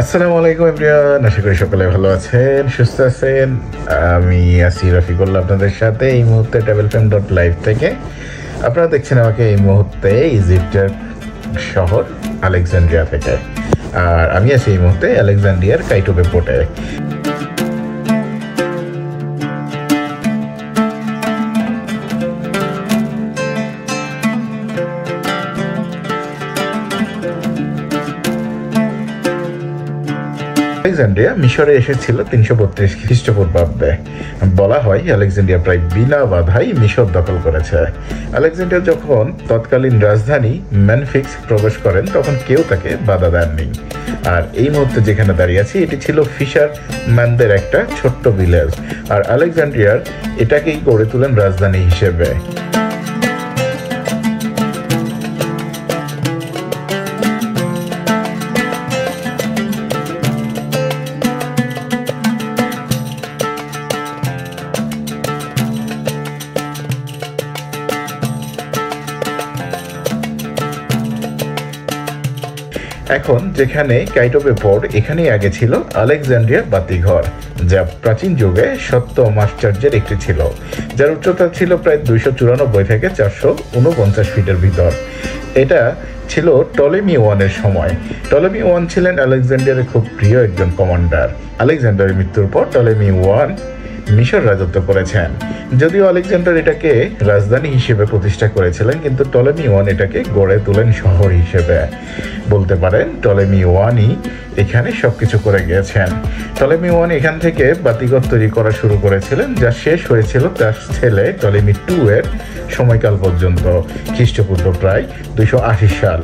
আসসালামু আলাইকুম এভরিওয়ান, আশা করি সকলে ভালো আছেন, সুস্থ আছেন। আমি আছি রফিকুল্লাহ আপনাদের সাথে এই মুহূর্তে travelfam.live থেকে। আপনারা দেখছেন আমাকে এই মুহূর্তে ইজিপ্টের শহর আলেকজান্দ্রিয়া থেকে, আর আমি আছি এই মুহূর্তে আলেকজান্দ্রিয়ার কাইটোবে পোর্টে। আলেকজান্দ্রিয়া মিশরে এসেছিল 332 খ্রিস্টপূর্বাব্দে। বলা হয় আলেকজান্দ্রিয়া প্রায় বিনা বাধাই মিশর দখল করেছে। আলেকজান্দ্রিয়া যখন তৎকালীন রাজধানী মেনফিক্স প্রবেশ করেন তখন কেউ তাকে বাধা দেননি। আর এই মুহূর্তে যেখানে দাঁড়িয়ে আছি এটি ছিল ফিশারম্যানদের একটা ছোট্ট ভিলেজ, আর আলেকজান্দ্রিয়ার এটাকেই গড়ে তোলেন রাজধানী হিসেবে। এখন যেখানে কাইটোবে পোর্ট, এখানেই আগে ছিল আলেকজান্দ্রিয়ার বাতিঘর, যা প্রাচীন যুগে সপ্তমাশ্চর্যের একটি ছিল, যার উচ্চতা ছিল প্রায় 294 থেকে 449 ফিটের ভিতর। এটা ছিল টলেমি ওয়ানের সময়। টলেমি ওয়ান ছিলেন আলেকজান্দ্রিয়ার খুব প্রিয় একজন কমান্ডার। আলেকজান্ডারের মৃত্যুর পর টলেমি ওয়ান মিশর রাজত্ব করেছেন। যদিও আলেকজান্ডার এটাকে রাজধানী হিসেবে প্রতিষ্ঠা করেছিলেন, কিন্তু টলেমি ওয়ান এটাকে গড়ে তোলেন শহর হিসেবে। বলতে পারেন টলেমি ওয়ানই এখানে সবকিছু করে গিয়েছেন। টলেমি ওয়ান এখান থেকে বাতিঘর তৈরি করা শুরু করেছিলেন, যা শেষ হয়েছিল তার ছেলে টলেমি টু এর সময়কাল পর্যন্ত, খ্রিস্টপূর্ব প্রায় 280 সাল।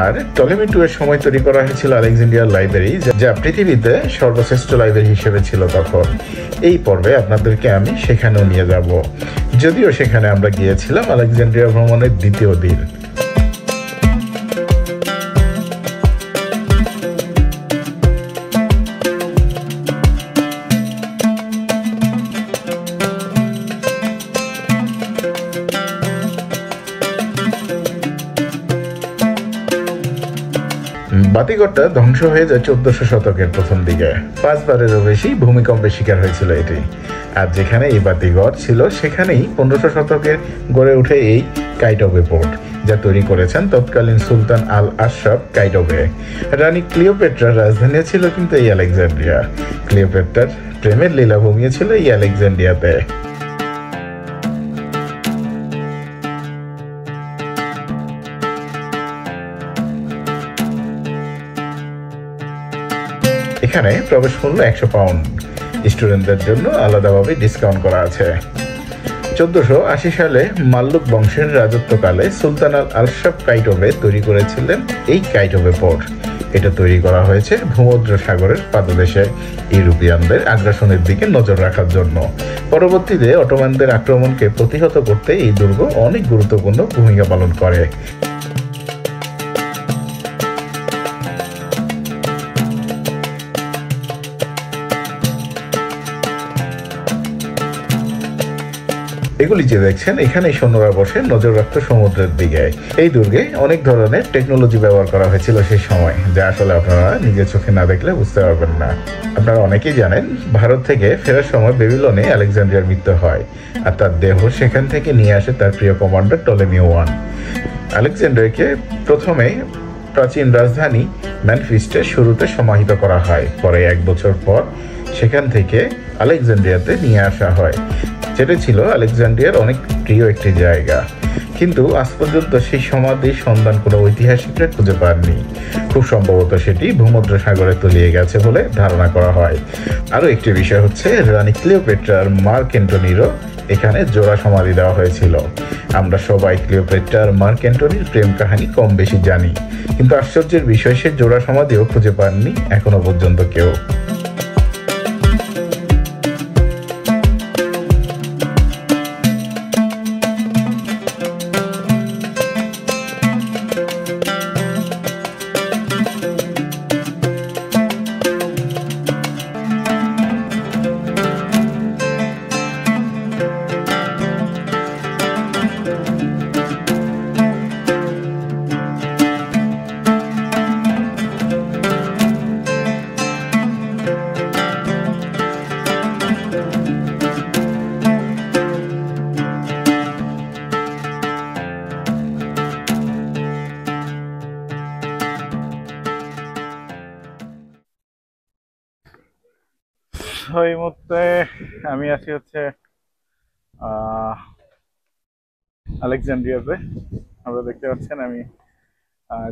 আর টলেমি টু এর সময় তৈরি করা হয়েছিল আলেকজান্দ্রিয়ার লাইব্রেরি, যা পৃথিবীতে সর্বশ্রেষ্ঠ লাইব্রেরি হিসেবে ছিল তখন। এই পর্বে আপনাদেরকে আমি সেখানেও নিয়ে যাব, যদিও সেখানে আমরা গিয়েছিলাম আলেকজান্দ্রিয়া ভ্রমণের দ্বিতীয় দিন। বাতিঘরটা ধ্বংস হয়ে যায় 1400 শতকের প্রথম দিকে। 5 বারেরও বেশি ভূমিকম্পের শিকার হয়েছিল এটি। আর যেখানে এই বাতিঘর ছিল সেখানেই 1500 শতকের গড়ে উঠে এই কাইটোবে পোর্ট, যা তৈরি করেছেন তৎকালীন সুলতান আল আশরাফ কাইটোবে। রানী ক্লিওপেট্রার রাজধানী ছিল কিন্তু এই আলেকজান্দ্রিয়া। ক্লিওপেট্রার প্রেমের লীলা ভূমিয়েছিল এই আলেকজান্দ্রিয়াতে। এখানে প্রবেশ মূল্য 100 পাউন্ড। স্টুডেন্টদের জন্য আলাদাভাবে ডিসকাউন্ট করা আছে। 1480 সালে মাল্লুক বংশের রাজত্বকালে সুলতান আল আশরাফ কাইটোবে তৈরি করেছিলেন এই কাইটোবে পোর্ট। এটা তৈরি করা হয়েছে ভূমধ্য সাগরের পাদদেশে ইউরোপিয়ানদের আগ্রাসনের দিকে নজর রাখার জন্য। পরবর্তীতে অটোমানদের আক্রমণকে প্রতিহত করতে এই দুর্গ অনেক গুরুত্বপূর্ণ ভূমিকা পালন করে। এগুলি যে দেখছেন, এখানে সৈন্যরা বসে নজর রাখত সমুদ্রের দিকে। এই দুর্গে অনেক ধরনের টেকনোলজি ব্যবহার করা হয়েছিল সেই সময়, যা আসলে আপনারা নিজের চোখে না দেখলে বুঝতে পারবেন না। আপনারা অনেকেই জানেন ভারত থেকে ফেরার সময় বেবিলনে আলেকজান্দ্রিয়ার মৃত্যু হয়, আর তার দেহ সেখান থেকে নিয়ে আসে তার প্রিয় কমান্ডার টলেমি ওয়ান। আলেকজান্দ্রিয়াকে প্রথমে প্রাচীন রাজধানী মেনফিসে শুরুতে সমাহিত করা হয়, পরে 1 বছর পর সেখান থেকে আলেকজান্দ্রিয়াতে নিয়ে আসা হয়, যেটা ছিল আলেকজান্দ্রিয়ার অনেক প্রিয় একটি জায়গা। কিন্তু আজ পর্যন্ত সেই সমাধির সন্ধান কোনো ঐতিহাসিকরা খুঁজে পাননি। খুব সম্ভবত সেটি ভূমধ্য সাগরে তলিয়ে গেছে বলে ধারণা করা হয়। আরও একটি বিষয় হচ্ছে, রানী ক্লিওপেট্রার মার্ক অ্যান্টনিরও এখানে জোড়া সমাধি দেওয়া হয়েছিল। আমরা সবাই ক্লিওপেট্রার মার্ক অ্যান্টনির প্রেম কাহিনী কম বেশি জানি, কিন্তু আশ্চর্যের বিষয় সে জোড়া সমাধিও খুঁজে পাননি এখনো পর্যন্ত কেউ। এই মুহূর্তে আমি আছি হচ্ছে আলেকজান্দ্রিয়াতে। আপনারা দেখতে পাচ্ছেন আমি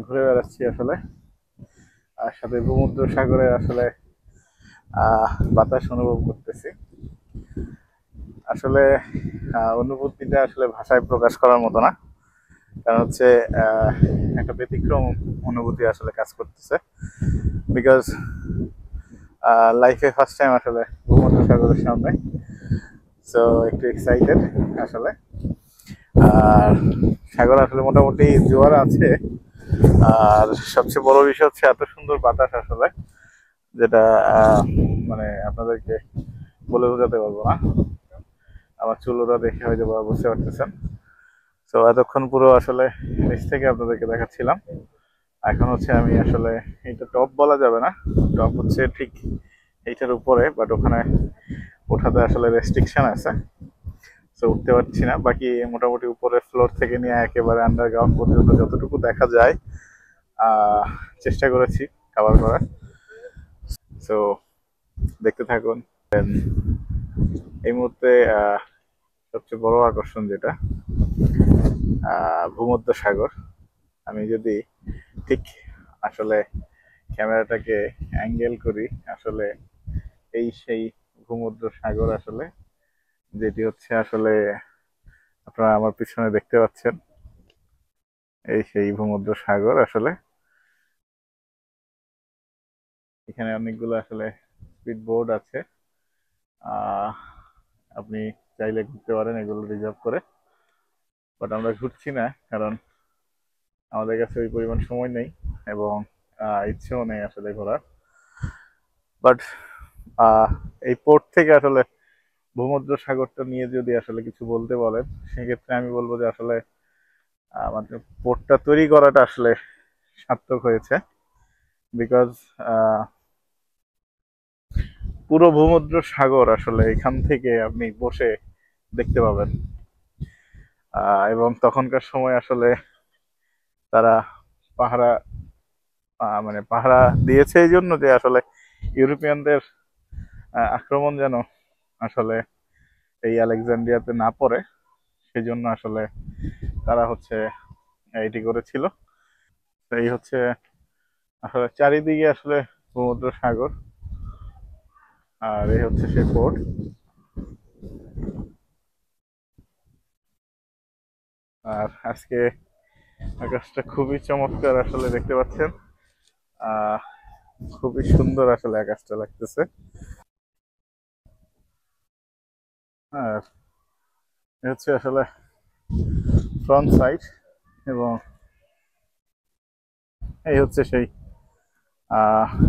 ঘুরে বেড়াচ্ছি আসলে, আর সাথে ভূমধ্য সাগরে আসলে বাতাস অনুভব করতেছি। আসলে অনুভূতিটা আসলে ভাষায় প্রকাশ করার মতো না, কারণ হচ্ছে একটা ব্যতিক্রম অনুভূতি আসলে কাজ করতেছে। বিকজ লাইফে ফার্স্ট টাইম আসলে ভূমধ্য সাগরের সামনে, সো একটু এক্সাইটেড আসলে। আর সাগর আসলে মোটামুটি জোয়ার আছে, আর সবচেয়ে বড় বিষয় হচ্ছে এত সুন্দর বাতাস আসলে, যেটা মানে আপনাদেরকে বলে বোঝাতে পারবো না। আমার চুলোটা দেখে হয়তো বা বুঝতে পারতেছেন। তো এতক্ষণ পুরো আসলে নিচ থেকে আপনাদেরকে দেখাচ্ছিলাম। এখন হচ্ছে আমি আসলে, এটা টপ বলা যাবে না, টপ হচ্ছে ঠিক এইটার উপরে, বাট ওখানে ওঠাতে আসলে রেস্ট্রিকশন আছে, তো উঠতে পারছি না। বাকি মোটামুটি উপরের ফ্লোর থেকে নিয়ে একেবারে আন্ডারগ্রাউন্ড পর্যন্ত যতটুকু দেখা যায় চেষ্টা করেছি কভার করার। সো দেখতে থাকুন। এই মুহূর্তে সবচেয়ে বড় আকর্ষণ যেটা ভূমধ্য সাগর। আমি যদি ঠিক আসলে ক্যামেরাটাকে অ্যাঙ্গেল করি, আসলে এই সেই ভূমধ্য সাগর আসলে, যেটি হচ্ছে আসলে আপনারা আমার পিছনে দেখতে পাচ্ছেন, এই সেই ভূমধ্য সাগর আসলে। এখানে অনেকগুলো আসলে স্পিড বোর্ড আছে, আহ আপনি চাইলে ঘুরতে পারেন এগুলো রিজার্ভ করে, বাট আমরা ঘুরছি না, কারণ আমাদের কাছে ওই পরিমাণ সময় নেই এবং ইচ্ছেও নেই আসলে ঘোরার। বাট এই পোর্ট থেকে আসলে ভূমধ্য সাগরটা নিয়ে যদি আসলে কিছু বলতে বলেন, সেক্ষেত্রে আমি বলবো যে আসলে আমাদের পোর্টটা তৈরি করাটা আসলে সার্থক হয়েছে। বিকজ পুরো ভূমধ্য সাগর আসলে এখান থেকে আপনি বসে দেখতে পাবেন। এবং তখনকার সময় আসলে তারা পাহারা মানে পাহারা দিয়েছে এই জন্য যে আসলে ইউরোপিয়ানদের আক্রমণ যেন আসলে এই আলেকজান্ড্রিয়াতে না পড়ে, সেই জন্য আসলে তারা হচ্ছে এটি করেছিল। এই হচ্ছে আসলে চারিদিকে আসলে সমুদ্র সাগর, আর এই হচ্ছে সেই পোর্ট। আর আজকে আকাশটা খুবই চমৎকার আসলে, দেখতে পাচ্ছেন আহ খুবই সুন্দর আসলে আকাশটা লাগতেছে। আর এ হচ্ছে আসলে ফ্রন্ট সাইড, এবং এই হচ্ছে সেই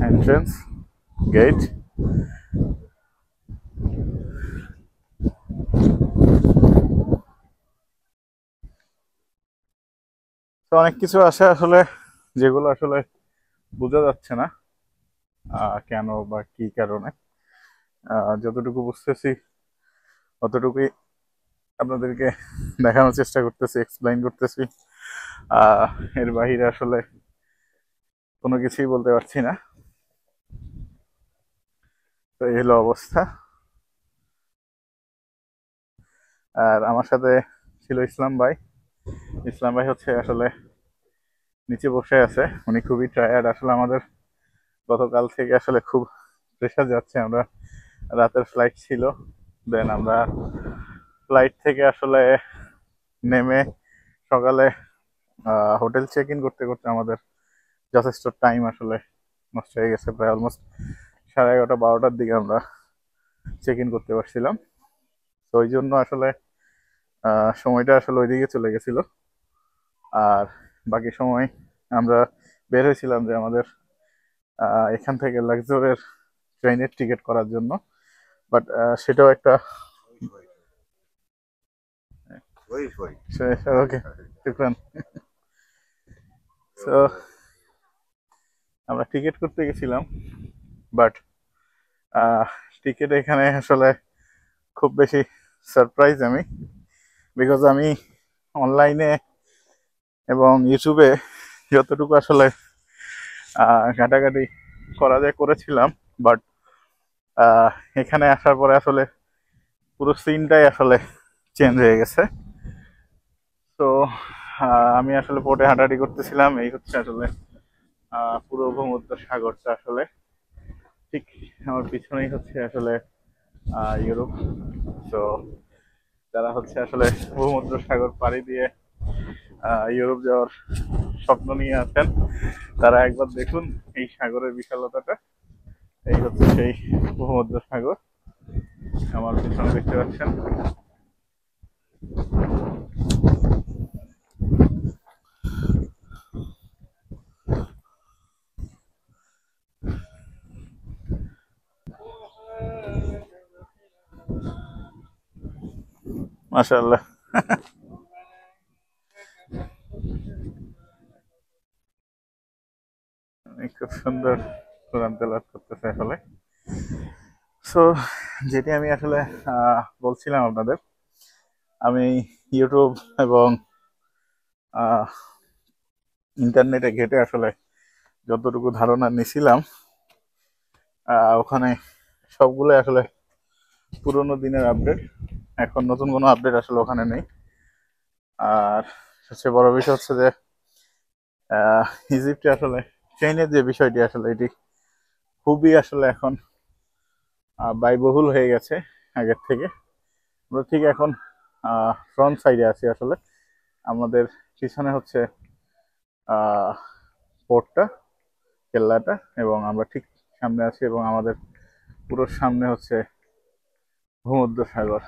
এন্ট্রেন্স গেট। তো অনেক কিছু আছে আসলে যেগুলো আসলে বোঝা যাচ্ছে না কেন বা কি কারণে। যতটুকু বুঝতেছি অতটুকুই আপনাদেরকে দেখানোর চেষ্টা করতেছি, এক্সপ্লেইন করতেছি। আহ এর বাহিরে আসলে কোনো কিছুই বলতে পারছি না। তো এই হলো অবস্থা। আর আমার সাথে ছিল ইসলাম ভাই। ইসলাম ভাই হচ্ছে আসলে নিচে বসে আছে, উনি খুবই টায়ার্ড আসলে। আমাদের গতকাল থেকে আসলে খুব প্রেশার যাচ্ছে, আমরা রাতের ফ্লাইট ছিল, দেন আমরা ফ্লাইট থেকে আসলে নেমে সকালে হোটেল চেক ইন করতে করতে আমাদের যথেষ্ট টাইম আসলে নষ্ট হয়ে গেছে। প্রায় অলমোস্ট 11:30-12টার দিকে আমরা চেক ইন করতে পারছিলাম। তো ওই জন্য আসলে সময়টা আসলে ওইদিকে চলে গেছিল। আর বাকি সময় আমরা বের হয়েছিলাম যে আমাদের এখান থেকে লাক্সোরের ট্রেনের টিকিট করার জন্য, বাট সেটাও একটা ওকে শুক্রান। তো আমরা টিকিট করতে গেছিলাম, বাট টিকিট এখানে আসলে খুব বেশি সারপ্রাইজ আমি, বিকজ আমি অনলাইনে এবং ইউটিউবে যতটুকু আসলে ঘাটাঘাটি করা যায় করেছিলাম, বাট আহ, এখানে আসার পরে আসলে পুরো সিনটাই আসলে চেঞ্জ হয়ে গেছে। তো আমি আসলে পোর্টে হাঁটাহাঁটি করতেছিলাম, এই হচ্ছে আসলে পুরো ভূমধ্য সাগরটা আসলে ঠিক আমার পিছনেই হচ্ছে আসলে ইউরোপ। তো যারা হচ্ছে আসলে ভূমধ্য সাগর পাড়ি দিয়ে ইউরোপ যাওয়ার স্বপ্ন নিয়ে আছেন, তারা একবার দেখুন এই সাগরের বিশালতাটা। এই হচ্ছে সেই ভূমধ্য সাগর, আমার পিছনে দেখতে পাচ্ছেন। মাশাআল্লাহ, খুব সুন্দর কোরআন তেলাওয়াত করতেছে আসলে। সো যেটি আমি আসলে বলছিলাম আপনাদের, আমি ইউটিউব এবং ইন্টারনেটে ঘেটে আসলে যতটুকু ধারণা নিছিলাম, ওখানে সবগুলো আসলে পুরোনো দিনের আপডেট। এখন নতুন কোনো আপডেট আসলে ওখানে নেই। আর সবচেয়ে বড় বিষয় হচ্ছে যে ইজিপ্টে আসলে ট্রেনের যে বিষয়টি আসলে এটি খুবই আসলে এখন ব্যয়বহুল হয়ে গেছে আগের থেকে। আমরা ঠিক এখন ফ্রন্ট সাইডে আছি আসলে, আমাদের পিছনে হচ্ছে পোর্টটা, কেল্লাটা, এবং আমরা ঠিক সামনে আছি, এবং আমাদের পুরো সামনে হচ্ছে ভূমধ্য সাগর।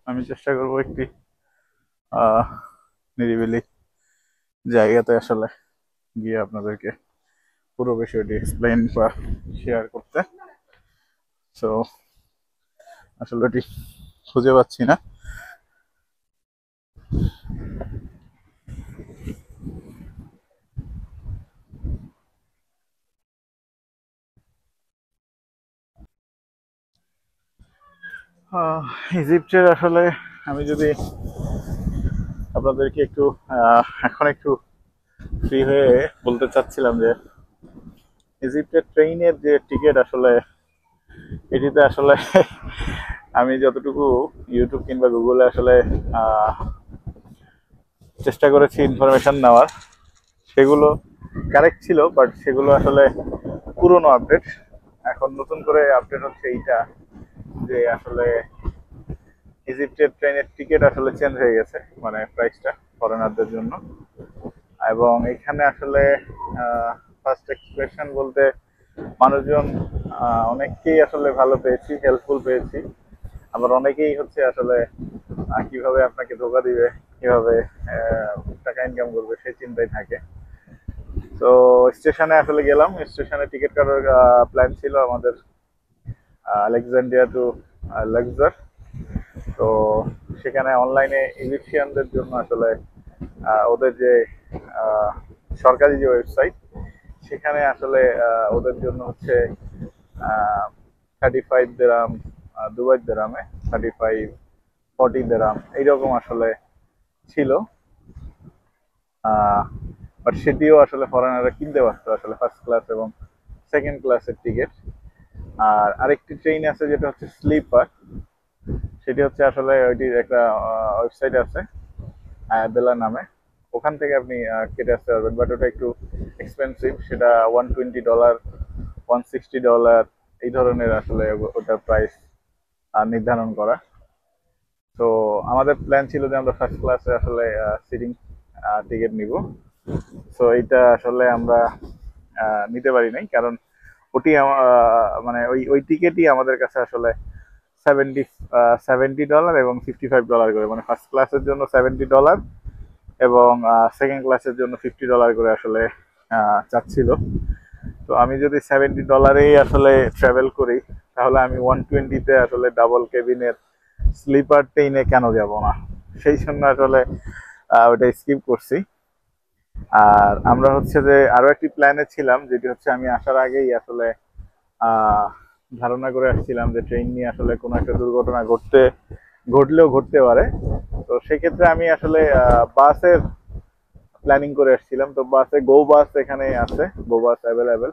আমি চেষ্টা করবো একটি আহ নিরিবিলি জায়গাতে আসলে গিয়ে আপনাদেরকে পুরো বিষয়টি এক্সপ্লেইন বা শেয়ার করতে। তো আসলে এটি খুঁজে পাচ্ছি না। ইজিপ্টের আসলে আমি যদি আপনাদেরকে একটু এখন একটু ফ্রি হয়ে বলতে চাচ্ছিলাম যে ইজিপ্টের ট্রেইনের যে টিকিট আসলে এটিতে আসলে আমি যতটুকু ইউটিউব কিংবা গুগলে আসলে চেষ্টা করেছি ইনফরমেশন নেওয়ার, সেগুলো কারেক্ট ছিল, বাট সেগুলো আসলে পুরনো আপডেট। এখন নতুন করে আপডেট হচ্ছে এইটা যে আসলে ইজিপ্টের ট্রেনের টিকিট আসলে চেঞ্জ হয়ে গেছে, মানে প্রাইসটা ফরেনারদের জন্য। এবং এখানে আসলে ফার্স্ট এক্সপ্রেশন বলতে মানুষজন অনেককেই আসলে ভালো পেয়েছি, হেল্পফুল পেয়েছি। আবার অনেকেই হচ্ছে আসলে কিভাবে আপনাকে ধোকা দিবে, কিভাবে টাকা ইনকাম করবে সেই চিন্তায় থাকে। তো স্টেশনে আসলে গেলাম, স্টেশনে টিকিট কাটার প্ল্যান ছিল আমাদের আলেকজান্ড্রিয়া টু লাক্সার। তো সেখানে অনলাইনে ইজিপশিয়ানদের জন্য আসলে ওদের যে আহ, সরকারি যে ওয়েবসাইট, সেখানে আসলে ওদের জন্য হচ্ছে 35 দেরাম, দুবাই দেরামে 35-40 দেরাম এইরকম আসলে ছিল। বাট সেটিও আসলে ফরেনাররা কিনতে পারতো আসলে ফার্স্ট ক্লাস এবং সেকেন্ড ক্লাসের টিকিট। আর আরেকটি ট্রেন আছে যেটা হচ্ছে স্লিপার, সেটি হচ্ছে আসলে ওইটির একটা ওয়েবসাইট আছে আয়াবেলা নামে, ওখান থেকে আপনি কেটে আসতে পারবেন। বাট ওটা একটু এক্সপেন্সিভ, সেটা $120, $160 এই ধরনের আসলে ওটার প্রাইস নির্ধারণ করা। তো আমাদের প্ল্যান ছিল যে আমরা ফার্স্ট ক্লাসে আসলে সিটিং টিকিট নিব। তো এইটা আসলে আমরা নিতে পারি নাই, কারণ ওটি মানে ওই ওই টিকিটই আমাদের কাছে আসলে 70 $70 এবং $55 করে, মানে ফার্স্ট ক্লাসের জন্য $70 এবং সেকেন্ড ক্লাসের জন্য $50 করে আসলে চাচ্ছিল। তো আমি যদি $70 আসলে ট্রাভেল করি, তাহলে আমি 120-তে আসলে ডাবল কেবিনের স্লিপার ট্রেনে কেন যাব না, সেই জন্য আসলে ওটা স্কিপ করছি। আর আমরা হচ্ছে যে আরো একটি প্ল্যানে ছিলাম, যেটি হচ্ছে আমি আসার আগেই আসলে আহ ধারণা করে আসছিলাম যে ট্রেন নিয়ে আসলে কোনো একটা দুর্ঘটনা ঘটলেও ঘটতে পারে। তো সেক্ষেত্রে আমি আসলে বাসের প্ল্যানিং করে আসছিলাম। তো বাসে গো বাস এখানে আছে, গো বাস অ্যাভেলেবেল,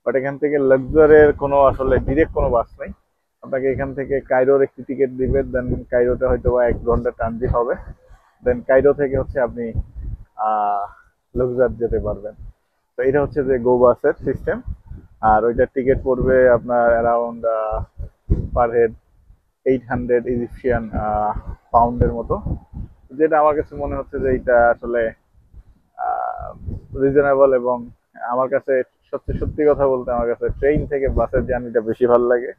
বাট এখান থেকে লাক্সারের কোনো আসলে ডিরেক্ট কোনো বাস নেই। আপনাকে এখান থেকে কায়রোর একটি টিকিট দিবে, দেন কায়রোতে হয়তো বা 1 ঘন্টা ট্রানজিট হবে, দেন কায়রো থেকে হচ্ছে আপনি লাক্সার যেতে পারবেন। তো এটা হচ্ছে যে গো বাসের সিস্টেম। আর ওইটার টিকিট পড়বে আপনার অ্যারাউন্ড পার হেড 800 ইজিপশিয়ান পাউন্ডের মতো, যেটা আমার কাছে মনে হচ্ছে যে এটা আসলে রিজনেবল। এবং আমার কাছে সত্যি সত্যি কথা বলতে আমার কাছে ট্রেন থেকে বাসের জার্নিটা বেশি ভালো লাগে।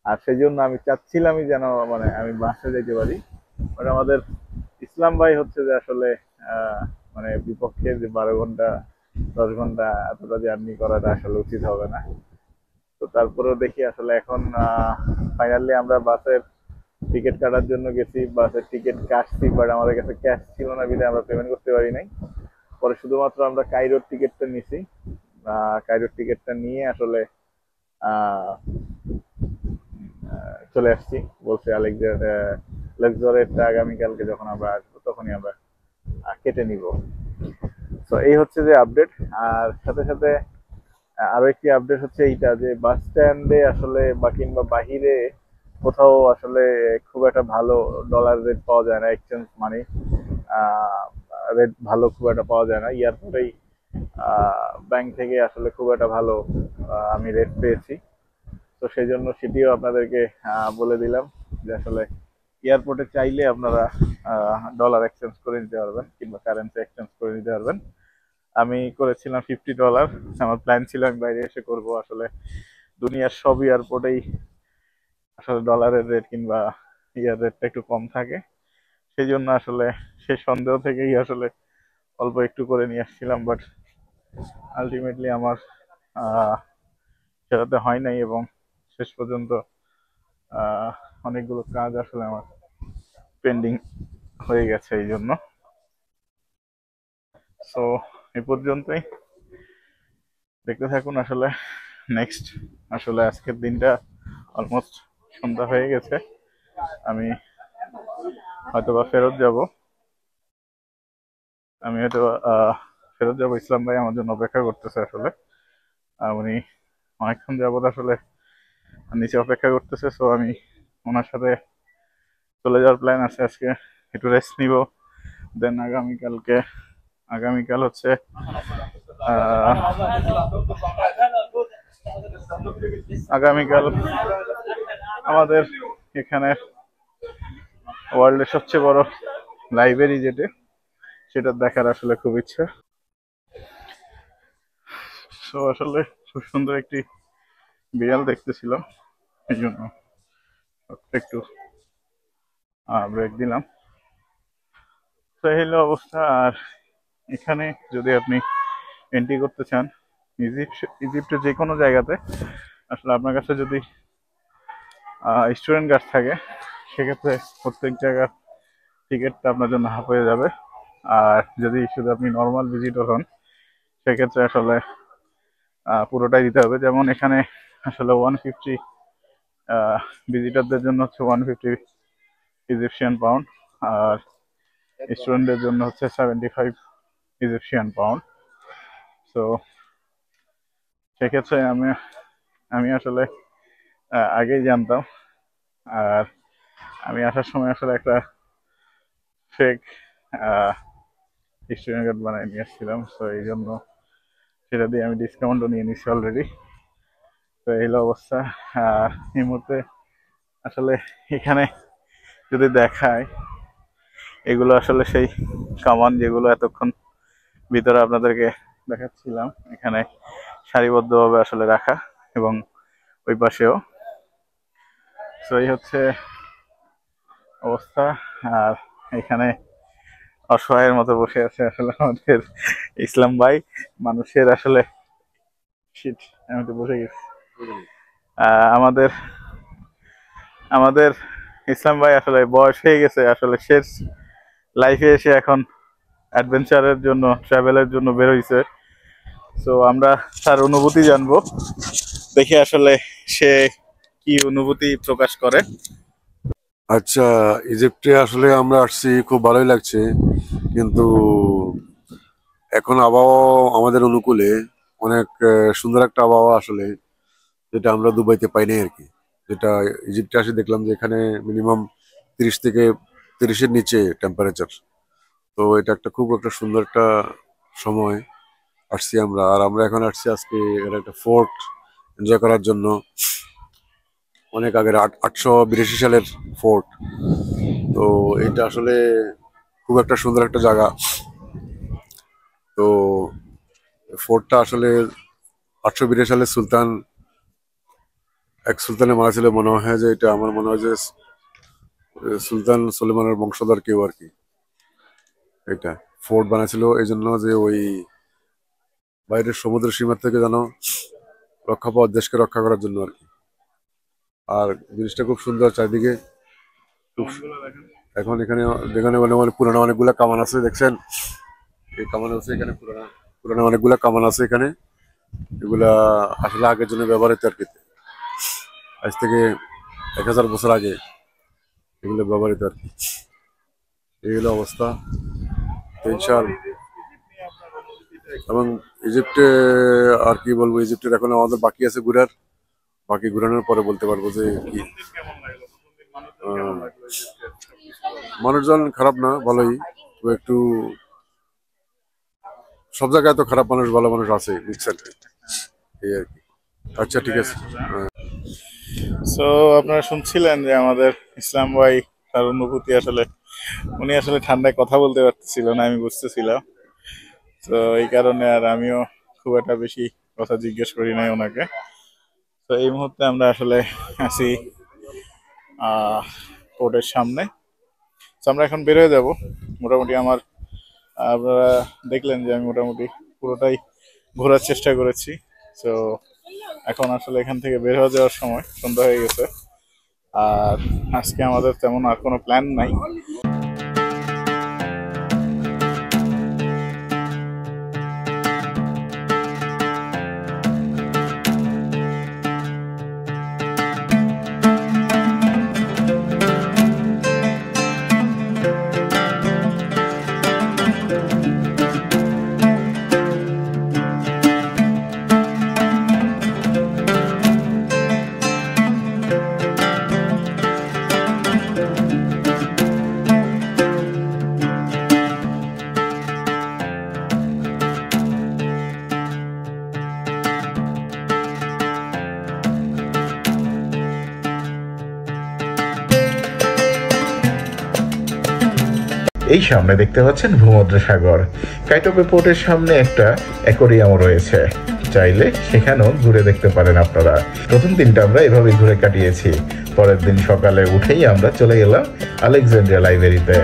আর সেই জন্য আমি চাচ্ছিলামই যেন মানে আমি বাসে যেতে পারি। বাট আমাদের ইসলাম ভাই হচ্ছে যে আসলে মানে বিপক্ষে যে 12 ঘন্টা 10 ঘন্টা এতটা জার্নি করাটা আসলে উচিত হবে না। তো তারপরেও দেখি আসলে এখন ফাইনালি আমরা বাসের টিকিট কাটার জন্য গেছি, বাসের টিকিট কাটছি, বাট আমাদের কাছে ক্যাশ ছিল না বিধায় আমরা পেমেন্ট করতে পারি নাই। পরে শুধুমাত্র আমরা কাইরোর টিকিটটা নিছি। কাইরোর টিকিটটা নিয়ে আসলে আহ, চলে আসছি। বলছে লাক্সারেরটা আগামীকালকে যখন আমরা আসবো তখনই আমরা কেটে নিব। তো এই হচ্ছে যে আপডেট। আর সাথে সাথে আরো একটি আপডেট হচ্ছে এইটা যে বাস স্ট্যান্ডে আসলে বা কিংবা বাহিরে কোথাও আসলে খুব একটা ভালো ডলার রেট পাওয়া যায় না, এক্সচেঞ্জ মানি রেট ভালো খুব একটা পাওয়া যায় না। এয়ারপোর্টেই ব্যাংক থেকে আসলে খুব একটা ভালো আমি রেট পেয়েছি। তো সেই জন্য সেটিও আপনাদেরকে বলে দিলাম যে আসলে এয়ারপোর্টে চাইলে আপনারা ডলার এক্সচেঞ্জ করে নিতে পারবেন কিংবা কারেন্সি এক্সচেঞ্জ করে নিতে পারবেন। আমি করেছিলাম $50। আমার প্ল্যান ছিল আমি বাইরে এসে করব। আসলে দুনিয়ার সব এয়ারপোর্টেই আসলে ডলারের রেট কিংবা ইয়ার রেটটা একটু কম থাকে। সেই জন্য আসলে সেই সন্দেহ থেকেই আসলে অল্প একটু করে নিয়ে আসছিলাম, বাট আলটিমেটলি আমার সেটাতে হয় নাই এবং শেষ পর্যন্ত আহ, অনেকগুলো কাজ আসলে আমার পেন্ডিং হয়ে গেছে এই জন্য। সো এই পর্যন্তই, দেখতে থাকুন। আসলে নেক্সট আসলে আজকের দিনটা অলমোস্ট সন্ধ্যা হয়ে গেছে, আমি হয়তোবা ফেরত যাব। আমি হয়তো ফেরত যাব। ইসলাম ভাই আমার জন্য অপেক্ষা করতেছে আসলে। উনি অনেকক্ষণ যাবত আসলে নিচে অপেক্ষা করতেছে। সো আমি ওনার সাথে চলে যাওয়ার প্ল্যান আছে। আজকে একটু রেস্ট নিব, দেন আগামীকাল হচ্ছে আগামীকাল আমাদের এখানে ওয়ার্ল্ডের সবচেয়ে বড় লাইব্রেরি সেটা দেখার আসলে খুব ইচ্ছা। তো আসলে খুব সুন্দর একটি বিড়াল দেখতেছিলাম, এই জন্য একটু ব্রেক দিলাম। তো এই হলো অবস্থা। আর এখানে যদি আপনি এন্ট্রি করতে চান ইজিপ্টের যে কোনো জায়গাতে, আসলে আপনার কাছে যদি স্টুডেন্ট কার্ড থাকে সেক্ষেত্রে প্রত্যেক জায়গার টিকিটটা আপনার জন্য হাফ হয়ে যাবে। আর যদি শুধু আপনি নর্মাল ভিজিটর হন সেক্ষেত্রে আসলে পুরোটাই দিতে হবে। যেমন এখানে আসলে 150 ভিজিটরদের জন্য হচ্ছে 150 ইজিপশিয়ান পাউন্ড, আর স্টুডেন্টদের জন্য হচ্ছে 75 ইজিপশিয়ান পাউন্ড। তো সেক্ষেত্রে আমি আসলে আগেই জানতাম। আর আমি আসার সময় আসলে একটা ফেক স্টুডেন্ট কার্ড বানিয়ে নিয়ে আসছিলাম। তো এই জন্য সেটা দিয়ে আমি ডিসকাউন্টও নিয়ে নিচ্ছি অলরেডি। তো এই হলো অবস্থা। আর এই মুহূর্তে আসলে এখানে যদি দেখায়, এগুলো আসলে সেই কামান যেগুলো এতক্ষণ ভিতরে আপনাদেরকে দেখাচ্ছিলাম, এখানে সারিবদ্ধভাবে আসলে রাখা, এবং ওই পাশেও। তো এই হচ্ছে অবস্থা। আর এখানে অসহায়ের মতো বসে আছে আসলে আমাদের ইসলাম ভাই। মানুষের আসলে শীত, আমি তো বসে গেছি। আমাদের আমাদের ইসলাম ভাই আসলে বয়স হয়ে গেছে, আসলে শেষ লাইফে এসে এখন অ্যাডভেঞ্চারের জন্য ট্রাভেলের জন্য বের হইছে। তো আমরা তার অনুভূতি জানবো, দেখি আসলে সে কি অনুভূতি প্রকাশ করে? আচ্ছা, ইজিপ্টে আসলে আমরা আসছি, খুব ভালোই লাগছে, কিন্তু এখন আবহাওয়া আমাদের অনুকূলে, অনেক সুন্দর একটা আবহাওয়া আসলে, যেটা আমরা দুবাইতে পাই নাই আর কি। যেটা ইজিপ্টে আসে দেখলাম যে এখানে মিনিমাম 30 থেকে 30-এর নিচে টেম্পারেচার। তো এটা একটা খুব একটা সুন্দর একটা সময় আসছি আমরা। আর আমরা এখন আসছি আজকে এখানে একটা ফোর্ট এনজয় করার জন্য। অনেক আগের 882 সালের ফোর্ট। তো এটা আসলে খুব একটা সুন্দর একটা জায়গা। তো ফোর্টটা আসলে 882 সালে এক সুলতানের মারা ছিল, মনে হয় যে এটা, আমার মনে হয় যে সুলতান সুলেমানের বংশধর কেউ আর কি এটা ফোর্ট বানাইছিল, এই জন্য যে ওই বাইরের সমুদ্র সীমা থেকে যেন রক্ষা পাওয়ার, দেশকে রক্ষা করার জন্য আর কি। আর জিনিসটা খুব সুন্দর চারিদিকে। খুব এখন এখানে যেখানে পুরানো অনেকগুলা কামান আছে, দেখছেন এই কামান আছে এখানে, পুরানো অনেকগুলা কামান আছে এখানে। এগুলা আসলে আগের জন্য ব্যবহৃত আর কি, আজ থেকে 1000 বছর আগে এগুলো ব্যবহৃত আর কি। এই হলো অবস্থা। তো এবং ইজিপ্টে আর কি বলবো, ইজিপ্টের এখন আমাদের বাকি আছে ঘুরার, বাকি ঘুরানোর পরে বলতে পারবো যে কি। মানুষজন খারাপ না, ভালোই, তো একটু সব জায়গায় তো খারাপ মানুষ ভালো মানুষ আছে, মিক্সার, এই আর কি। আচ্ছা, ঠিক আছে। সো আপনারা শুনছিলেন যে আমাদের ইসলাম ভাই, তার অনুভূতি আসলে, উনি আসলে ঠান্ডায় কথা বলতে পারতেছিল না, আমি বুঝতেছিলাম। তো এই কারণে আর আমিও খুব একটা বেশি কথা জিজ্ঞেস করি নাই ওনাকে। তো এই মুহূর্তে আমরা আসলে আছি পোর্টের সামনে। তো আমরা এখন বের হয়ে যাব। মোটামুটি আমার, আপনারা দেখলেন যে আমি মোটামুটি পুরোটাই ঘোরার চেষ্টা করেছি। তো এখন আসলে এখান থেকে বের হয়ে যাওয়ার সময়, সন্ধ্যা হয়ে গেছে। আর আজকে আমাদের তেমন আর কোনো প্ল্যান নাই। এই সামনে দেখতে পাচ্ছেন ভূমধ্য সাগর। কাইটোপে পোর্টের সামনে একটা অ্যাকোরিয়ামও রয়েছে, চাইলে সেখানেও ঘুরে দেখতে পারেন আপনারা। প্রথম দিনটা আমরা এভাবে ঘুরে কাটিয়েছি। পরের দিন সকালে উঠেই আমরা চলে গেলাম আলেকজান্দ্রিয়া লাইব্রেরিতে।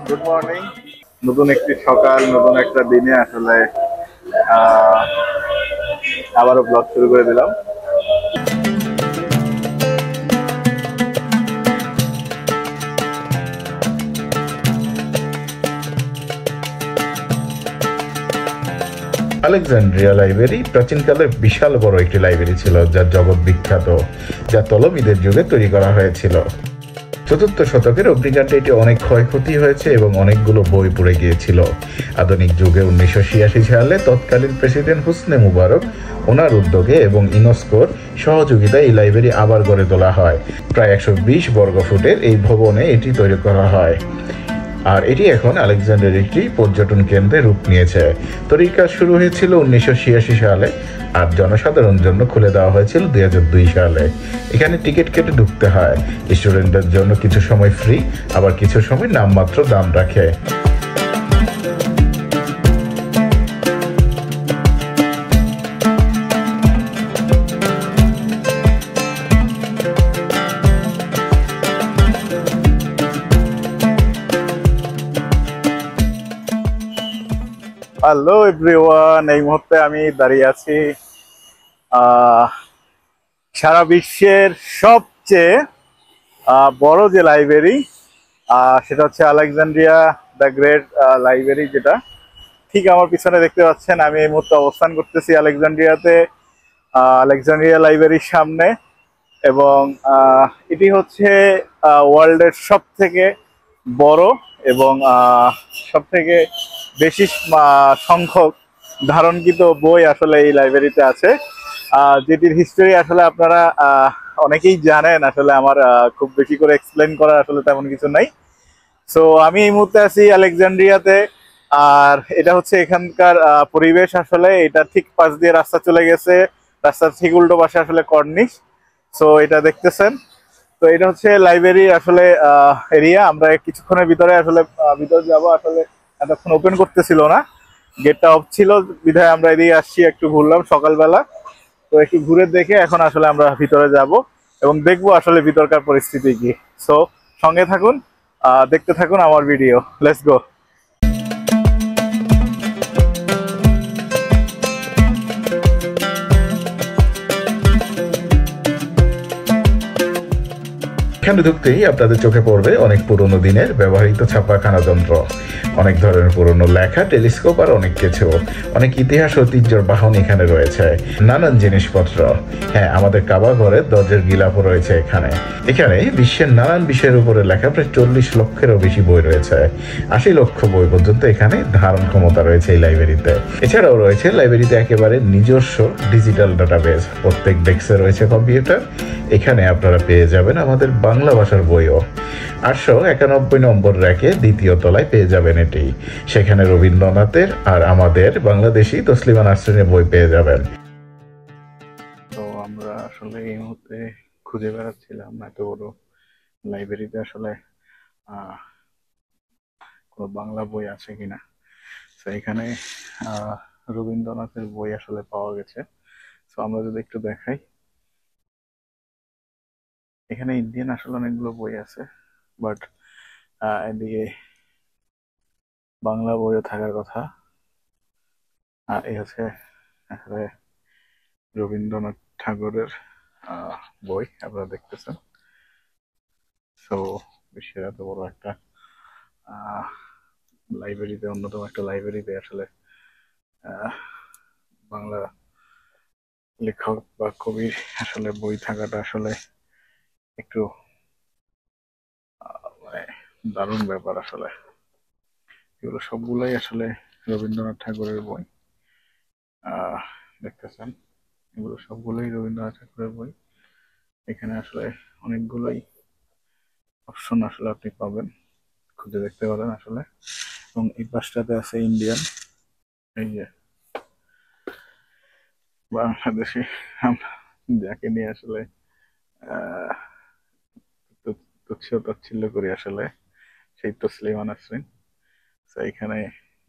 Good morning. নতুন একটি সকাল, নতুন একটা দিনে আসলে আবারও ব্লগ শুরু করে দিলাম। আলেকজান্দ্রিয়া লাইব্রেরি প্রাচীনকালে বিশাল বড় একটি লাইব্রেরি ছিল, যা জগৎ বিখ্যাত, যা তলবিদের যুগে তৈরি করা হয়েছিল। 4th শতকের অগ্নিকাণ্ডে এটি অনেক ক্ষয়ক্ষতি হয়েছে এবং অনেকগুলো বই পড়ে গিয়েছিল। আধুনিক যুগে 1986 সালে তৎকালীন প্রেসিডেন্ট হোসনে মুবারক, ওনার উদ্যোগে এবং ইউনেস্কোর সহযোগিতায় এই লাইব্রেরি আবার গড়ে তোলা হয়। প্রায় 120 বর্গফুটের এই ভবনে এটি তৈরি করা হয়। আর এটি এখন আলেকজান্ডারিয়ার একটি পর্যটন কেন্দ্রে রূপ নিয়েছে। তৈরির কাজ শুরু হয়েছিল 1986 সালে, আর জনসাধারণের জন্য খুলে দেওয়া হয়েছিল 2002 সালে। এখানে টিকিট কেটে ঢুকতে হয়। স্টুডেন্টদের জন্য কিছু সময় ফ্রি, আবার কিছু সময় নামমাত্র দাম রাখে। হ্যালো এভরিওয়ান, এই মুহূর্তে আমি দাঁড়িয়ে আছি সারা বিশ্বের সবচেয়ে বড় যে লাইব্রেরি, সেটা হচ্ছে আলেকজান্দ্রিয়া দ্য গ্রেট লাইব্রেরি, যেটা ঠিক আমার পিছনে দেখতে পাচ্ছেন আমি এই মুহূর্তে অবস্থান করতেছি আলেকজান্ড্রিয়াতে, আলেকজান্ড্রিয়া লাইব্রেরির সামনে। এবং এটি হচ্ছে ওয়ার্ল্ডের সব থেকে বড় এবং সব থেকে বেশি সংখ্যক ধারণকৃত বই আসলে এই লাইব্রেরিতে আছে, যেটির হিস্টোরি আসলে আপনারা অনেকেই জানেন। আসলে আমার খুব বেশি করে এক্সপ্লেন করার আসলে তেমন কিছু নাই। সো আমি এই মুহূর্তে আছি আলেকজান্ড্রিয়াতে। আর এটা হচ্ছে এখানকার পরিবেশ। আসলে এটা ঠিক পাশ দিয়ে রাস্তা চলে গেছে, রাস্তার ঠিক উল্টো পাশে আসলে কর্নিশ। সো এটা দেখতেছেন, তো এটা হচ্ছে লাইব্রেরি আসলে এরিয়া। আমরা কিছুক্ষণের ভিতরে আসলে ভিতরে যাব। আসলে এতক্ষণ ওপেন করতেছিল না, গেটটা অফ ছিল, বিধায় আমরা এদিকে আসছি, একটু ঘুরলাম সকালবেলা। তো একটু ঘুরে দেখে এখন আসলে আমরা ভিতরে যাব এবং দেখবো আসলে ভিতরকার পরিস্থিতি কি। সো সঙ্গে থাকুন, দেখতে থাকুন আমার ভিডিও। Let's go. এখানে ঢুকতেই আপনাদের চোখে পড়বে অনেক পুরনো দিনের ব্যবহৃত ছাপাখানা যন্ত্র, অনেক ধরনের পুরনো লেখা, টেলিস্কোপ আর অনেক কিছু। অনেক ইতিহাস ঐতিহ্যর বাহন এখানে রয়েছে, নানান জিনিসপত্র। হ্যাঁ, আমাদের কাবা ঘরের দরজার গিলাপও রয়েছে এখানে। এখানে বিশ্বের নানান বিষয়ের উপরে লেখা প্রায় 40 লক্ষেরও বেশি বই রয়েছে। 80 লক্ষ বই পর্যন্ত এখানে ধারণ ক্ষমতা রয়েছে এই লাইব্রেরিতে। এছাড়াও রয়েছে লাইব্রেরিতে একেবারে নিজস্ব ডিজিটাল ডাটাবেস। প্রত্যেক ডেস্কে রয়েছে কম্পিউটার। এখানে আপনারা পেয়ে যাবেন আমাদের বাংলা ভাষার বইও। 891 নম্বর র্যাকে দ্বিতীয় তলায় পেয়ে যাবেন এটি। সেখানে রবীন্দ্রনাথের আর আমাদের বাংলাদেশি তসলিমা নাসরিনের বই পেয়ে যাবেন। তো আমরা আসলে এই মুহূর্তে খুঁজে বেড়াচ্ছিলাম এত বড় লাইব্রেরিতে আসলে কোনো বাংলা বই আছে কিনা। তো এখানে রবীন্দ্রনাথের বই আসলে পাওয়া গেছে। তো আমরা যদি একটু দেখাই, এখানে ইন্ডিয়ান আসলে অনেকগুলো বই আছে, বাট এদিকে বাংলা বইও থাকার কথা। এই হচ্ছে আসলে রবীন্দ্রনাথ ঠাকুরের বই আপনারা দেখতেছেন। সো বিশ্বের এত বড় একটা লাইব্রেরিতে, অন্যতম একটা লাইব্রেরিতে আসলে বাংলা লেখক বা কবির আসলে বই থাকাটা আসলে একটু মানে দারুণ ব্যাপার। আসলে এগুলো সবগুলোই আসলে রবীন্দ্রনাথ ঠাকুরের বই। দেখতেছেন, এগুলো সবগুলোই রবীন্দ্রনাথ ঠাকুরের বই। এখানে আসলে অনেকগুলোই অপশন আসলে আপনি পাবেন, খুঁজে দেখতে পারেন আসলে। এবং এই পাশটাতে আছে ইন্ডিয়ান। এই যে বাংলাদেশি আমরা যাকে নিয়ে আসলে আহ তুচ্ছ তাচ্ছিল্য করি আসলে, সেই তসলিমা নাসরিন। তো এখানে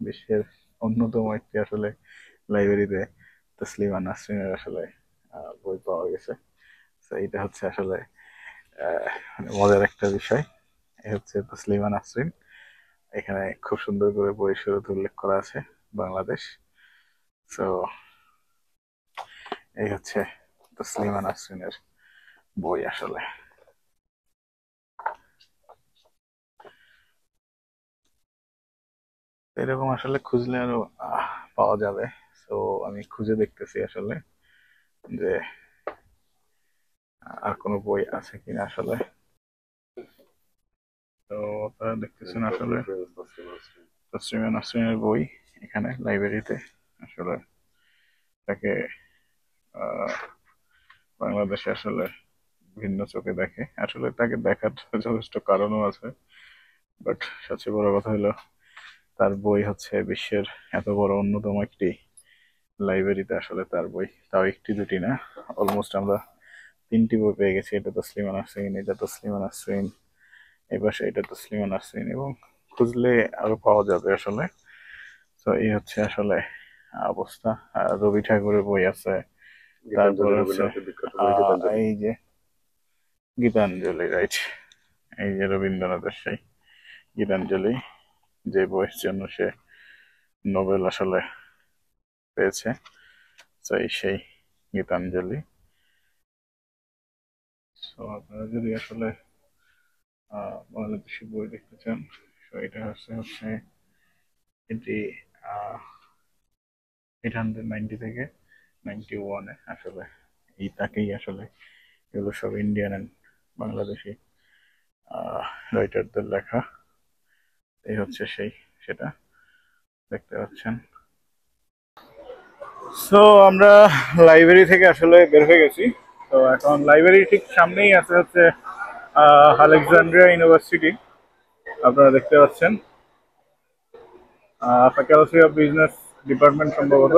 বিশ্বের অন্যতম একটি আসলে লাইব্রেরিতে তসলিমা নাসরিনের আসলে বই পাওয়া গেছে। তো এটা হচ্ছে আসলে মানে মজার একটা বিষয়। এই হচ্ছে তসলিমা নাসরিন। এখানে খুব সুন্দর করে বইয়ের শুরুতে উল্লেখ করা আছে বাংলাদেশ। তো এই হচ্ছে তসলিমা নাসরিনের বই আসলে। এরকম আসলে খুঁজলে আরো পাওয়া যাবে। তো আমি খুঁজে দেখতেছি আসলে যে আর কোনো বই আছে কিনা আসলে। তো আপনারা দেখতেছেন আসলে তসলিমা নাসরিনের বই এখানে লাইব্রেরিতে। আসলে তাকে বাংলাদেশে আসলে ভিন্ন চোখে দেখে। আসলে তাকে দেখার যথেষ্ট কারণও আছে, বাট সবচেয়ে বড় কথা হলো তার বই হচ্ছে বিশ্বের এত বড় অন্যতম একটি লাইব্রেরিতে আসলে তার বই, তাও একটি দুটি না, অলমোস্ট আমরা 3টি বই পেয়ে গেছি। এটা তসলিমা নাসরিন, এটা তসলিমা নাসরিন, এই পাশে এটা তসলিমা নাসরিন, এবং খুঁজলে আরো পাওয়া যাবে আসলে। তো এই হচ্ছে আসলে অবস্থা। রবি ঠাকুরের বই আছে, তারপর হচ্ছে এই যে গীতাঞ্জলি, রাইট, এই যে রবীন্দ্রনাথের সেই গীতাঞ্জলি, যে বইয়ের জন্য সে নোবেল আসলে পেয়েছে। তো এই সেই গীতাঞ্জলি। তো আপনারা যদি আসলে বাংলাদেশি বই দেখতে চান, তো এটা হচ্ছে এটি 890 থেকে 91-এ আসলে এই তাকেই আসলে এগুলো সব ইন্ডিয়ান অ্যান্ড বাংলাদেশি রাইটারদের লেখা। এই হচ্ছে সেটা দেখতে পাচ্ছেন। সো আমরা লাইব্রেরি থেকে আসলে বের হয়ে গেছি। তো এখন লাইব্রেরি ঠিক সামনেই আছে হচ্ছে আলেকজান্দ্রিয়া ইউনিভার্সিটি, আপনারা দেখতে পাচ্ছেন ফ্যাকাল্টি অফ বিজনেস ডিপার্টমেন্ট সম্ভবত,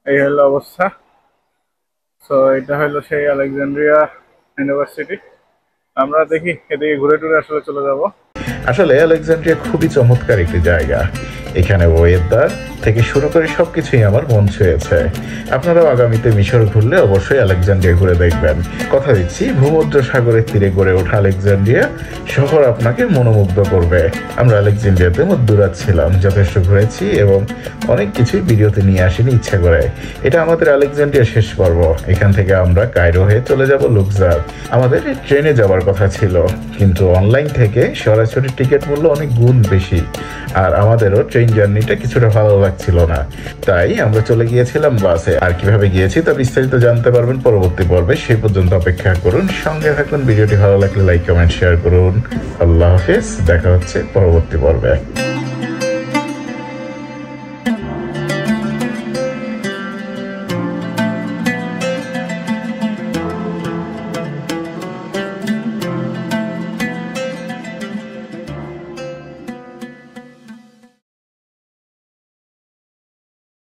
এই হলো অবস্থা। সো এটা হলো সেই আলেকজান্দ্রিয়া ইউনিভার্সিটি। আমরা দেখি এদিকে ঘুরে টুরে আসলে চলে যাব। আসলে আলেকজান্দ্রিয়া খুবই চমৎকার একটি জায়গা। এখানে ওয়েদার থেকে শুরু করে সবকিছুই আমার মন ছুঁয়েছে। আপনারাও আগামীতে মিশর ঘুরলে অবশ্যই আলেকজান্দ্রিয়া ঘুরে দেখবেন। কথা দিচ্ছি, ভূমধ্য সাগরের তীরে গড়ে ওঠা আলেকজান্দ্রিয়া শহর আপনাকে মনোমুগ্ধ করবে। আমরা আলেকজান্দ্রিয়াতে মধ্যরাত ছিলাম, যথেষ্ট ঘুরেছি এবং অনেক কিছুই ভিডিওতে নিয়ে আসিনি ইচ্ছা করে। এটা আমাদের আলেকজান্দ্রিয়া শেষ পর্ব। এখান থেকে আমরা কায়রো হয়ে চলে যাব লুকজার। আমাদের ট্রেনে যাওয়ার কথা ছিল, কিন্তু অনলাইন থেকে সরাসরি টিকিট মূল্য অনেক গুণ বেশি, আর আমাদেরও ট্রেন জার্নিটা কিছুটা ভালো লাগছিল না, তাই আমরা চলে গিয়েছিলাম বাসে। আর কিভাবে গিয়েছি তা বিস্তারিত জানতে পারবেন পরবর্তী পর্বে। সেই পর্যন্ত অপেক্ষা করুন, সঙ্গে থাকুন। ভিডিওটি ভালো লাগলে লাইক কমেন্ট শেয়ার করুন। আল্লাহ হাফেজ, দেখা হচ্ছে পরবর্তী পর্বে।